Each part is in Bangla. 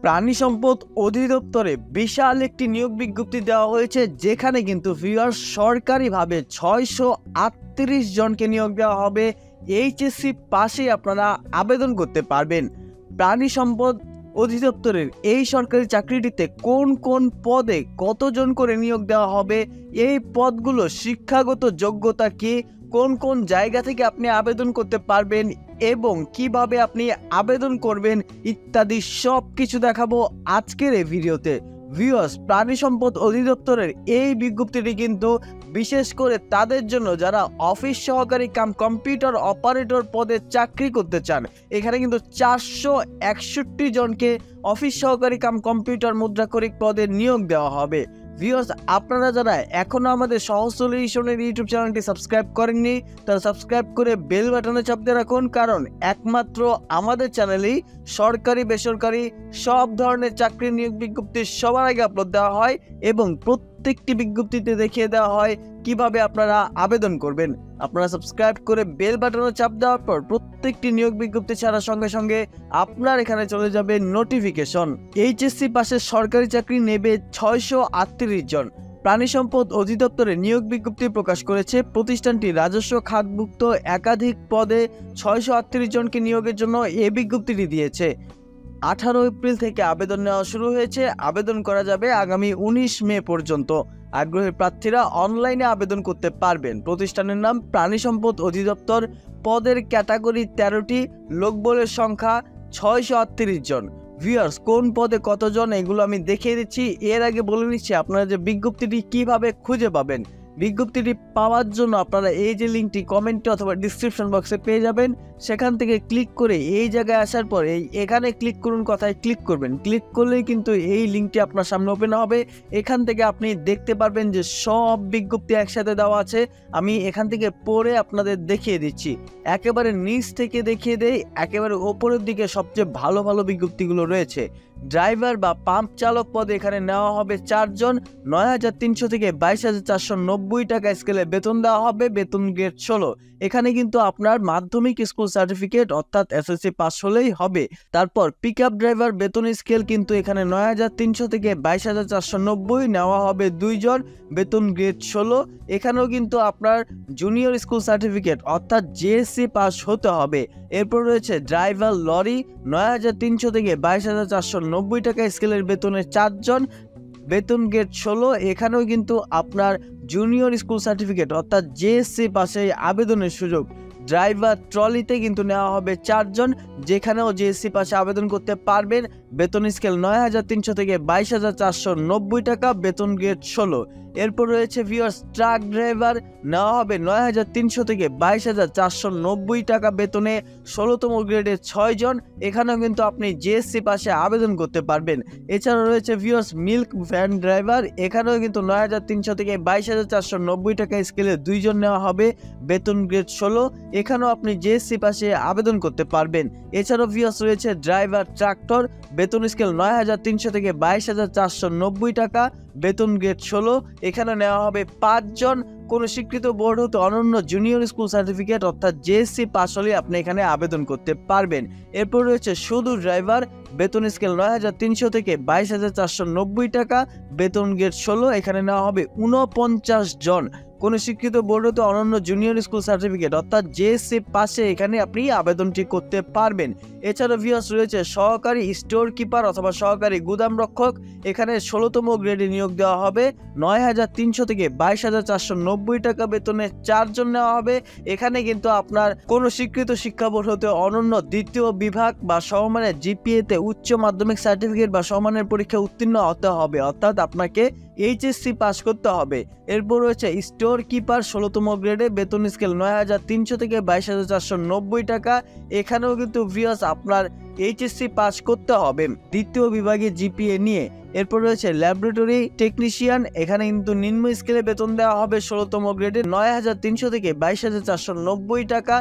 প্রাণী সম্পদ অধিদপ্তরে বিশাল একটি নিয়োগ বিজ্ঞপ্তি দেওয়া হয়েছে, যেখানে কিন্তু ভিউয়ার্স সরকারিভাবে 638 জনকে নিয়োগ দেওয়া হবে। এইচএসসি পাশে আপনারা আবেদন করতে পারবেন। প্রাণী সম্পদ অধিদপ্তরের এই সরকারি চাকরিটিতে কোন কোন পদে কতজন করে নিয়োগ দেওয়া হবে, এই পদগুলো শিক্ষাগত যোগ্যতা কি, কোন কোন জায়গা থেকে আপনি আবেদন করতে পারবেন এবং কিভাবে আপনি আবেদন করবেন ইত্যাদি সব কিছু দেখাবো আজকের এই ভিডিওতে। ভিউয়ার্স, প্রাণী সম্পদ অধিদপ্তরের এই বিজ্ঞপ্তিটি কিন্তু বিশেষ করে তাদের জন্য যারা অফিস সহকারী কাম কম্পিউটার অপারেটর পদে চাকরি করতে চান। এখানে কিন্তু 461 জনকে অফিস সহকারী কাম কম্পিউটার মুদ্রাক্ষরিক পদে নিয়োগ দেওয়া হবে। ভিউয়ার্স, আপনারা যারা এখনো আমাদের সহজ সলিউশনের ইউটিউব চ্যানেলটি সাবস্ক্রাইব করেননি, তারা সাবস্ক্রাইব করে বেল বাটনে চাপ দিয়ে রাখুন, কারণ একমাত্র আমাদের চ্যানেলেই সরকারি বেসরকারি সব ধরনের চাকরি নিয়োগ বিজ্ঞপ্তি সবার আগে আপলোড দেওয়া হয় এবং প্রত্যেকটি বিজ্ঞপ্তিতে দেখিয়ে দেওয়া হয় কিভাবে আপনারা আবেদন করবেন। আপনারা সাবস্ক্রাইব করে বেল বাটনে চাপ দেওয়ার পর প্রত্যেকটি নিয়োগ বিজ্ঞপ্তি ছাড়ার সঙ্গে সঙ্গে আপনার এখানে চলে যাবে নোটিফিকেশন। এইচএসসি পাশে সরকারি চাকরি নেবে 638 জন। প্রাণী সম্পদ অধিদপ্তরে নিয়োগ বিজ্ঞপ্তি প্রকাশ করেছে। প্রতিষ্ঠানটি রাজস্ব খাতভুক্ত একাধিক পদে 638 জনকে নিয়োগের জন্য এই বিজ্ঞপ্তিটি দিয়েছে। 18 এপ্রিল থেকে আবেদন নেওয়া শুরু হয়েছে। আবেদন করা যাবে আগামী 19 মে পর্যন্ত। আগ্রহী প্রার্থীরা অনলাইনে আবেদন করতে পারবেন। প্রতিষ্ঠানের নাম প্রাণী সম্পদ অধিদপ্তর। পদের ক্যাটাগরি 13টি। লোকবলের সংখ্যা 638 জন। ভিউয়ার্স, কোন পদে কতজন এগুলো আমি দেখিয়ে দিচ্ছি। এর আগে বলে নিচ্ছি আপনারা যে বিজ্ঞপ্তিটি কিভাবে খুঁজে পাবেন। বিজ্ঞপ্তিটি পাওয়ার জন্য আপনারা এই যে লিঙ্কটি কমেন্টে অথবা ডিসক্রিপশন বক্সে পেয়ে যাবেন, সেখান থেকে ক্লিক করে এই জায়গায় আসার পর এখানে ক্লিক করুন কথায় ক্লিক করবেন। ক্লিক করলেই কিন্তু এই লিঙ্কটি আপনার সামনে ওপেন হবে। এখান থেকে আপনি দেখতে পারবেন যে সব বিজ্ঞপ্তি একসাথে দেওয়া আছে। আমি এখান থেকে পড়ে আপনাদের দেখিয়ে দিচ্ছি। একেবারে নিচ থেকে দেখিয়ে দেই, একেবারে ওপরের দিকে সবচেয়ে ভালো ভালো বিজ্ঞপ্তিগুলো রয়েছে। ড্রাইভার বা পাম্প চালক পদে এখানে নেওয়া হবে 4 জন। 9,300 থেকে 22,490 টাকা স্কেলে বেতন দেওয়া হবে। বেতন গ্রেড 16। এখানে কিন্তু আপনার মাধ্যমিক স্কুল সার্টিফিকেট অর্থাৎ এসএসসি পাস হলেই হবে। তারপর পিকআপ ড্রাইভার বেতন স্কেল কিন্তু এখানে 9,300 থেকে 22,490 নেওয়া হবে 2 জন। বেতন গ্রেড 16। এখানেও কিন্তু আপনার জুনিয়র স্কুল সার্টিফিকেট অর্থাৎ জেএসসি পাস হতে হবে। এরপর রয়েছে ড্রাইভার লরি 9,300 থেকে 22,490 টাকা স্কেলের বেতনে 4 জন। বেতন গ্রেড 16। এখানেও কিন্তু আপনার জুনিয়র স্কুল সার্টিফিকেট অর্থাৎ জেএসসি পাশে আবেদনের সুযোগ। ড্রাইভার ট্রলিতে কিন্তু নেওয়া হবে 4 জন, যেখানেও জেএসসি পাশে আবেদন করতে পারবেন। বেতন স্কেল 9,300 থেকে 22,490 টাকা। বেতন গ্রেড 16। এরপর রয়েছে ভিউয়ার্স ট্রাক ড্রাইভার, নেওয়া হবে 9,300 থেকে 22,490 টাকা বেতনে 16তম গ্রেডে 6 জন। এখানেও কিন্তু আপনি জেএসসি পাশে আবেদন করতে পারবেন। এছাড়াও রয়েছে ভিউয়ার্স মিল্ক ভ্যান ড্রাইভার, এখানেও কিন্তু 9,300 থেকে 22,490 টাকা স্কেলে 2 জন নেওয়া হবে। বেতন গ্রেড 16। এখানেও আপনি জেএসসি পাশে আবেদন করতে পারবেন। এছাড়াও ভিউয়ার্স রয়েছে ড্রাইভার ট্রাক্টর, বেতন স্কেল 9,300 থেকে 22,490 টাকা। বেতন গ্রেড 16। এখানে নেওয়া হবে 5 জন। কোন স্বীকৃত বোর্ড হতে অনন্য জুনিয়র স্কুল সার্টিফিকেট অর্থাৎ জেএসসি পাস হলে আপনি এখানে আবেদন করতে পারবেন। এরপর রয়েছে শুধু ড্রাইভার, বেতন স্কেল 9,300 থেকে 22,490 টাকা। বেতন গ্রেড 16। এখানে নেওয়া হবে 49 জন। কোন স্বীকৃত বোর্ড হতে অনন্য জুনিয়র স্কুল সার্টিফিকেট অর্থাৎ জেএসসি পাশে এখানে আপনি আবেদনটি করতে পারবেন। এছাড়া ভিউয়ার্স রয়েছে সহকারী স্টোর কিপার অথবা সহকারী গুদাম রক্ষক, এখানে 16তম গ্রেডে নিয়োগ দেওয়া হবে। 9,300 থেকে 22,490 টাকা বেতনে 4 জন নেওয়া হবে। এখানে কিন্তু আপনার কোন স্বীকৃত শিক্ষা বোর্ড হতে অনন্য দ্বিতীয় বিভাগ বা সমমানের জিপিএতে উচ্চ মাধ্যমিক সার্টিফিকেট বা সমমানের পরীক্ষা উত্তীর্ণ হতে হবে, অর্থাৎ আপনাকে এইচএসসি পাস করতে হবে। এরপর রয়েছে স্টোর কিপার 16তম গ্রেডে, বেতন স্কেল 9,300 থেকে 22,490 টাকা। এখানেও কিন্তু ভিউয়ার্স আপনার এইচএসসি পাস করতে হবে দ্বিতীয় বিভাগে জিপিএ নিয়ে। এরপর রয়েছে ল্যাবরেটরি টেকনিশিয়ান, এখানে কিন্তু নিম্ন স্কেলে বেতন দেওয়া হবে 16তম গ্রেডে 9,300 থেকে 22,490 টাকা।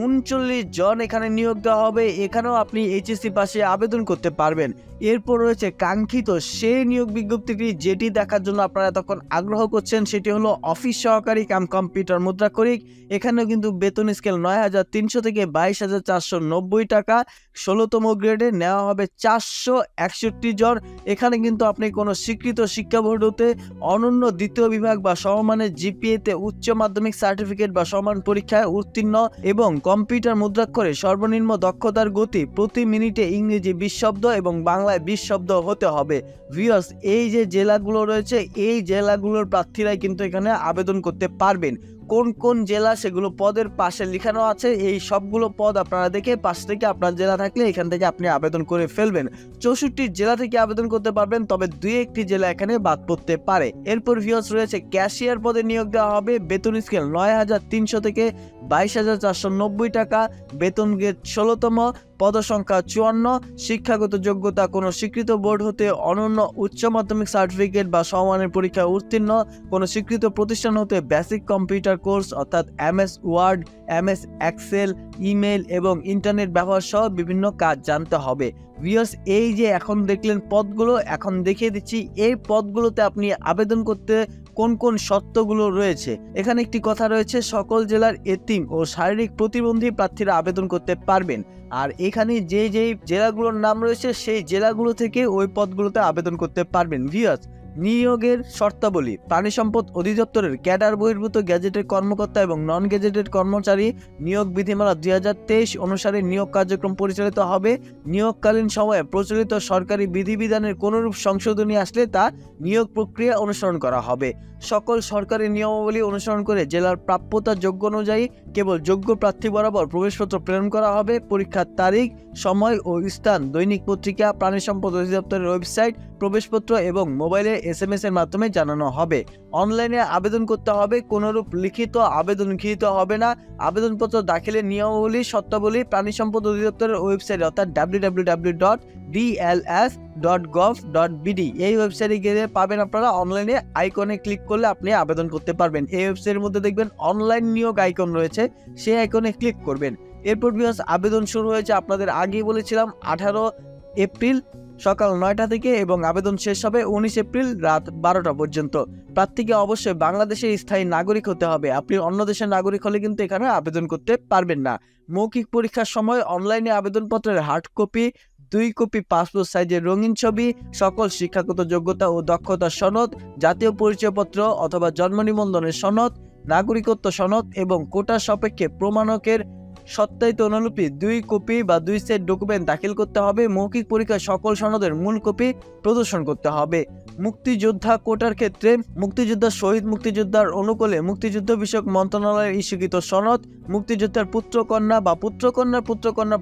39 জন এখানে নিয়োগ দেওয়া হবে। এখানেও আপনি এইচএসসি পাশে আবেদন করতে পারবেন। এরপর রয়েছে কাঙ্ক্ষিত সেই নিয়োগ বিজ্ঞপ্তিটি যেটি দেখার জন্য আপনারা তখন আগ্রহ করছেন, সেটি হলো অফিস সহকারী কাম কম্পিউটার মুদ্রাক্ষরিক। এখানেও কিন্তু বেতন স্কেল 9,300 থেকে 22,490 টাকা। 16তম ন্যূনতম গ্রেডে নেওয়া হবে 461 জন। এখানে কিন্তু আপনি কোনো স্বীকৃত শিক্ষা বোর্ড হতে অনন্য দ্বিতীয় বিভাগ বা সমমানের জিপিএতে উচ্চ মাধ্যমিক সার্টিফিকেট বা সমান পরীক্ষায় উত্তীর্ণ এবং কম্পিউটার মুদ্রাক্ষরে সর্বনিম্ন দক্ষতার গতি প্রতি মিনিটে ইংরেজি 20 শব্দ এবং বাংলায় 20 শব্দ হতে হবে। ভিউয়ার্স, এই যে জেলাগুলো রয়েছে এই জেলাগুলোর প্রার্থীরাই কিন্তু এখানে আবেদন করতে পারবেন। কোন কোন জেলা সেগুলো পদের পাশে লেখানো আছে। এই সবগুলো পদ আপনারা দেখে পাশ থেকে আপনার জেলা থাকলে এখান থেকে আপনি আবেদন করে ফেলবেন। 64 জেলা থেকে আবেদন করতে পারবেন, তবে 2-1টি জেলা এখানে বাদ পড়তে পারে। এরপর ভিউয়ার্স রয়েছে ক্যাশিয়ার পদে নিয়োগ দেওয়া হবে। বেতন স্কেল 9,300 থেকে 22,490 টাকা, বেতন গ্রেড 16তম, পদসংখ্যা 54, শিক্ষাগত যোগ্যতা কোনো স্বীকৃত বোর্ড হতে অনন্য উচ্চ মাধ্যমিক সার্টিফিকেট বা সমমানের পরীক্ষায় উত্তীর্ণ, কোনো স্বীকৃত প্রতিষ্ঠান হতে বেসিক কম্পিউটার কোর্স অর্থাৎ MS word, MS excel, email এবং ইন্টারনেট ব্যবহার সহ বিভিন্ন কাজ জানতে হবে। ভিউয়ার্স, এই যে এখন দেখলেন পদগুলো, এখন দেখিয়ে দিচ্ছি এই পদগুলোতে আপনি আবেদন করতে কোন কোন শর্তগুলো রয়েছে। এখানে একটি কথা রয়েছে, সকল জেলার এতিম ও শারীরিক প্রতিবন্ধী প্রার্থীরা আবেদন করতে পারবেন। আর এখানে যেই জেলাগুলোর নাম রয়েছে সেই জেলাগুলো থেকে ওই পদগুলোতে আবেদন করতে পারবেন। ভিউয়ার্স, নিয়োগের শর্তাবলী। প্রাণী সম্পদ অধিদপ্তরের ক্যাডার বহির্ভূত গ্যাজেটেড কর্মকর্তা এবং নন গ্যাজেটেড কর্মচারী নিয়োগ বিধিমালা 2023 অনুসারে নিয়োগ কার্যক্রম পরিচালিত হবে। নিয়োগকালীন সময়ে প্রচলিত সরকারি বিধিবিধানের কোনরূপ সংশোধনী আসলে তা নিয়োগ প্রক্রিয়া অনুসরণ করা হবে। সকল সরকারি নিয়মাবলী অনুসরণ করে জেলার প্রাপ্যতা যোগ্য অনুযায়ী কেবল যোগ্য প্রার্থী বরাবর প্রবেশপত্র প্রেরণ করা হবে। পরীক্ষার তারিখ, সময় ও স্থান দৈনিক পত্রিকা, প্রাণী সম্পদ অধিদপ্তরের ওয়েবসাইট, প্রবেশপত্র এবং মোবাইলে SMS এর মাধ্যমে জানানো হবে। অনলাইনে আবেদন করতে হবে, কোনরূপ লিখিত আবেদন গৃহীত হবে না। আবেদনপত্র দাখিলের নিয়মাবলী শর্তাবলী প্রাণী সম্পদ অধিদপ্তরের ওয়েবসাইট অর্থাৎ www.dls.gov.bd এই ওয়েবসাইটে গিয়ে পাবেন। আপনারা অনলাইনে আইকনে ক্লিক করলে আপনি আবেদন করতে পারবেন। এই ওয়েবসাইটের মধ্যে দেখবেন অনলাইন নিয়োগ আইকন রয়েছে, সেই আইকনে ক্লিক করবেন। এরপর ভিউয়ার্স, আবেদন শুরু হয়েছে আপনাদের আগেই বলেছিলাম 18 এপ্রিল সকাল 9টা থেকে এবং আবেদন শেষ হবে 19 এপ্রিল রাত 12টা পর্যন্ত। প্রার্থীকে অবশ্যই বাংলাদেশের স্থায়ী নাগরিক হতে হবে। আপনি অন্য দেশের নাগরিক হলে কিন্তু এখানে আবেদন করতে পারবেন না। মৌখিক পরীক্ষার সময় অনলাইনে আবেদনপত্রের হার্ড কপি, 2 কপি পাসপোর্ট সাইজের রঙিন ছবি, সকল শিক্ষাগত যোগ্যতা ও দক্ষতার সনদ, জাতীয় পরিচয়পত্র অথবা জন্ম নিবন্ধনের সনদ, নাগরিকত্ব সনদ এবং কোটা সাপেক্ষে প্রমাণকের সত্যায়িত অনুলিপি 2 কপি বা 2 সেট ডকুমেন্ট দাখিল করতে হবে। মৌখিক পরীক্ষায় সকল সনদের মূল কপি প্রদর্শন করতে হবে। মুক্তিযোদ্ধা কোটার ক্ষেত্রে মুক্তিযোদ্ধা শহীদ মুক্তিযোদ্ধার অনুকূলে মুক্তিযুদ্ধ বিষয়ক মন্ত্রণালয়ের ইস্যুকৃত সনদ, মুক্তিযোদ্ধার পুত্রকন্যা বা পুত্রকন্যা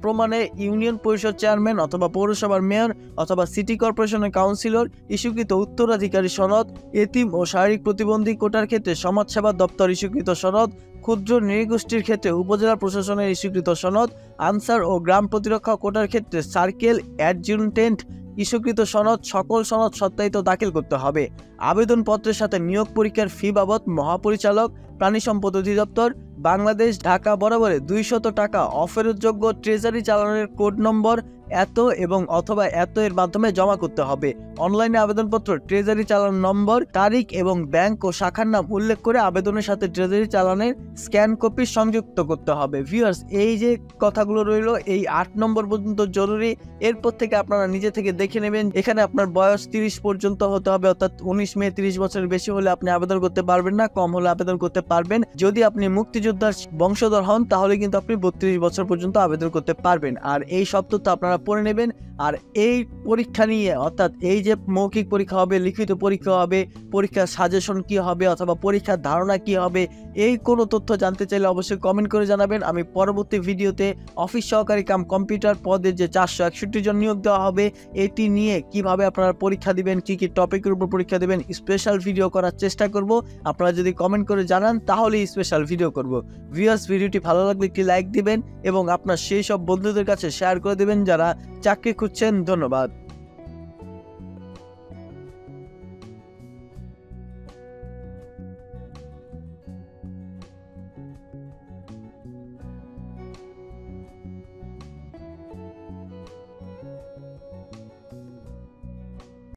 প্রমাণে ইউনিয়ন পরিষদ চেয়ারম্যান অথবা পৌরসভার মেয়র অথবা সিটি কর্পোরেশনের কাউন্সিলর ইস্যুকৃত উত্তরাধিকারী সনদ, এতিম ও শারীরিক প্রতিবন্ধী কোটার ক্ষেত্রে সমাজসেবা দপ্তর ইস্যুকৃত সনদ, ক্ষুদ্র নৃগোষ্ঠীর ক্ষেত্রে উপজেলা প্রশাসনের ইস্যুকৃত সনদ, আনসার ও গ্রাম প্রতিরক্ষা কোটার ক্ষেত্রে সার্কেল অ্যাডজুটেন্ট ইস্যুকৃত সনদ, সকল সনদ সত্যায়িত দাখিল করতে হবে। আবেদনপত্রের সাথে নিয়োগ পরীক্ষার ফি বাবদ মহাপরিচালক, প্রাণী সম্পদ অধিদপ্তর, বাংলাদেশ ঢাকা বরাবরে 200 টাকা অফেরতযোগ্য ট্রেজারি চালানের কোড নম্বর এত এবং অথবা এত এর মাধ্যমে জমা করতে হবে। অনলাইনে আবেদনপত্র ট্রেজারি চালান নম্বর, তারিখ এবং ব্যাংক ও শাখার নাম উল্লেখ করে আবেদনের সাথে ট্রেজারি চালানের স্ক্যান কপি সংযুক্ত করতে হবে। ভিউয়ার্স, এই যে কথাগুলো রইল এই 8 নম্বর পর্যন্ত জরুরি। এরপর থেকে আপনারা নিজে থেকে দেখে নেবেন। এখানে আপনার বয়স 30 পর্যন্ত হতে হবে, অর্থাৎ 19 মে 30 বছরের বেশি হলে আপনি আবেদন করতে পারবেন না, কম হলে আবেদন করতে পারবেন। যদি আপনি মুক্তিযোদ্ধার বংশধর হন তাহলে কিন্তু আপনি 32 বছর পর্যন্ত আবেদন করতে পারবেন। আর এই সব তথ্য আপনারা পড়ে নেবেন। আর এই পরীক্ষা নিয়ে অর্থাৎ এই যে মৌখিক পরীক্ষা হবে, লিখিত পরীক্ষা হবে, পরীক্ষার সাজেশন কি হবে অথবা পরীক্ষার ধারণা কি হবে, এই কোনো তথ্য জানতে চাইলে অবশ্যই কমেন্ট করে জানাবেন। আমি পরবর্তী ভিডিওতে অফিস সহকারী কাম কম্পিউটার পদে যে 461 জন নিয়োগ দেওয়া হবে এটি নিয়ে কিভাবে আপনারা পরীক্ষা দিবেন, কি কি টপিকের উপর পরীক্ষা দিবেন স্পেশাল ভিডিও করার চেষ্টা করব। আপনারা যদি কমেন্ট করে জানান তাহলেই স্পেশাল ভিডিও করব। ভিউয়ার্স, ভিডিওটি ভালো লাগলে একটি লাইক দিবেন এবং আপনার সেই সব বন্ধুদের কাছে শেয়ার করে দিবেন যারা চাকরি খুঁজছেন। ধন্যবাদ।